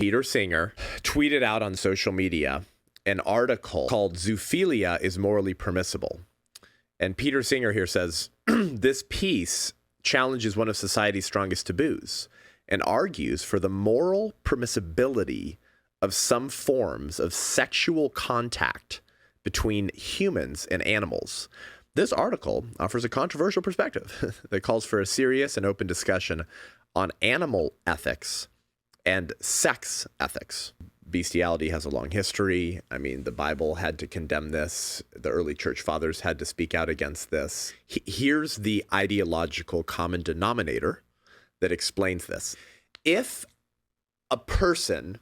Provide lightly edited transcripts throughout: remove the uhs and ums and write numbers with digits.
Peter Singer tweeted out on social media an article called "Zoophilia is Morally Permissible." And Peter Singer here says, this piece challenges one of society's strongest taboos and argues for the moral permissibility of some forms of sexual contact between humans and animals. This article offers a controversial perspective that calls for a serious and open discussion on animal ethics and sex ethics. Bestiality has a long history. I mean, the Bible had to condemn this. The early church fathers had to speak out against this. Here's the ideological common denominator that explains this. If a person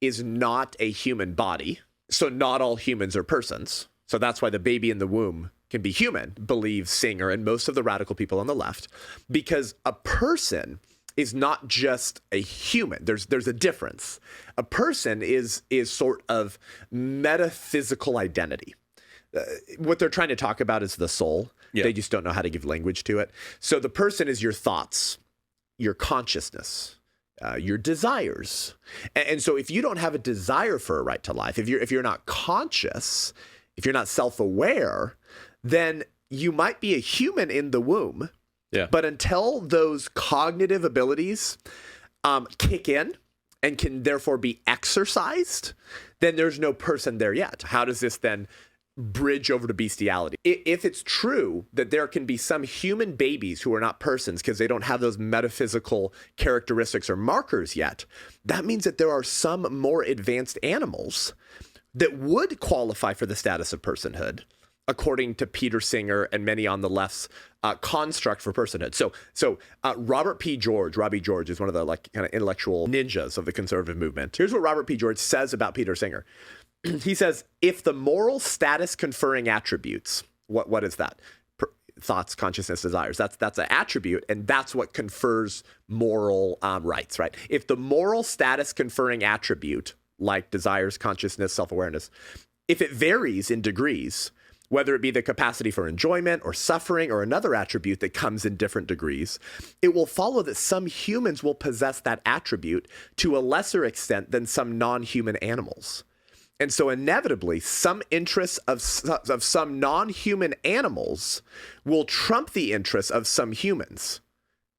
is not a human body, so not all humans are persons, so that's why the baby in the womb can be human, believes Singer and most of the radical people on the left, because a person is not just a human. There's a difference. A person is sort of metaphysical identity. What they're trying to talk about is the soul. Yeah. They just don't know how to give language to it. So the person is your thoughts, your consciousness, your desires. And so if you don't have a desire for a right to life, if you're not conscious, if you're not self-aware, then you might be a human in the womb. Yeah. But until those cognitive abilities kick in and can therefore be exercised, then there's no person there yet. How does this then bridge over to bestiality? If it's true that there can be some human babies who are not persons because they don't have those metaphysical characteristics or markers yet, that means that there are some more advanced animals that would qualify for the status of personhood, according to Peter Singer and many on the left's construct for personhood. So Robbie George is one of the kind of intellectual ninjas of the conservative movement. Here's what Robert P. George says about Peter Singer. He says, if the moral status conferring attributes, what is that? Thoughts, consciousness, desires. That's an attribute, and that's what confers moral rights, right? If the moral status conferring attribute, like desires, consciousness, self-awareness, if it varies in degrees, whether it be the capacity for enjoyment or suffering or another attribute that comes in different degrees, it will follow that some humans will possess that attribute to a lesser extent than some non-human animals. And so inevitably, some interests of some non-human animals will trump the interests of some humans.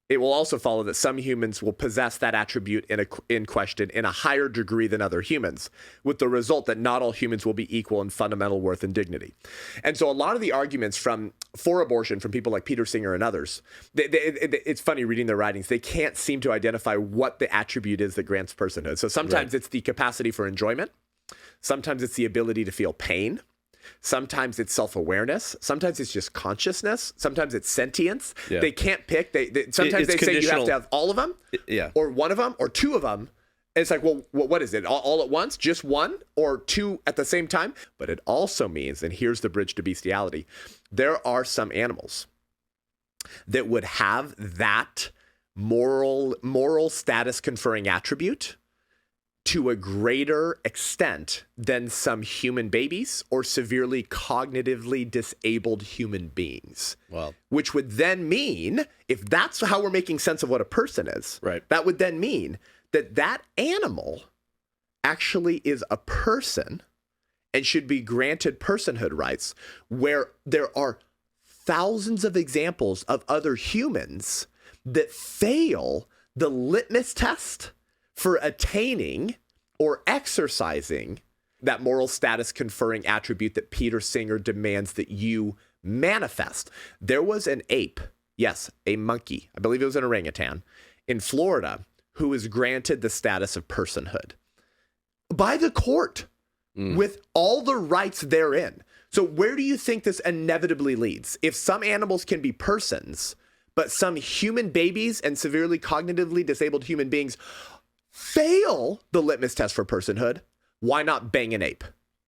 It will also follow that some humans will possess that attribute in question in a higher degree than other humans, with the result that not all humans will be equal in fundamental worth and dignity. And so a lot of the arguments for abortion from people like Peter Singer and others, it's funny reading their writings, they can't seem to identify what the attribute is that grants personhood. So sometimes It's the capacity for enjoyment. Sometimes it's the ability to feel pain. Sometimes it's self-awareness. Sometimes it's just consciousness. Sometimes it's sentience. Yeah. They can't pick. Sometimes they say you have to have all of them, or one of them, or two of them. And it's like, well, what is it? All at once? Just one or two at the same time? But it also means, and here's the bridge to bestiality, there are some animals that would have that moral status conferring attribute to a greater extent than some human babies or severely cognitively disabled human beings. Wow. Which would then mean, if that's how we're making sense of what a person is, right, that would then mean that animal actually is a person and should be granted personhood rights, where there are thousands of examples of other humans that fail the litmus test for attaining or exercising that moral status conferring attribute that Peter Singer demands that you manifest. There was an ape, yes, a monkey, I believe it was an orangutan, in Florida, who was granted the status of personhood by the court with all the rights therein. So where do you think this inevitably leads? If some animals can be persons, but some human babies and severely cognitively disabled human beings fail the litmus test for personhood, why not bang an ape?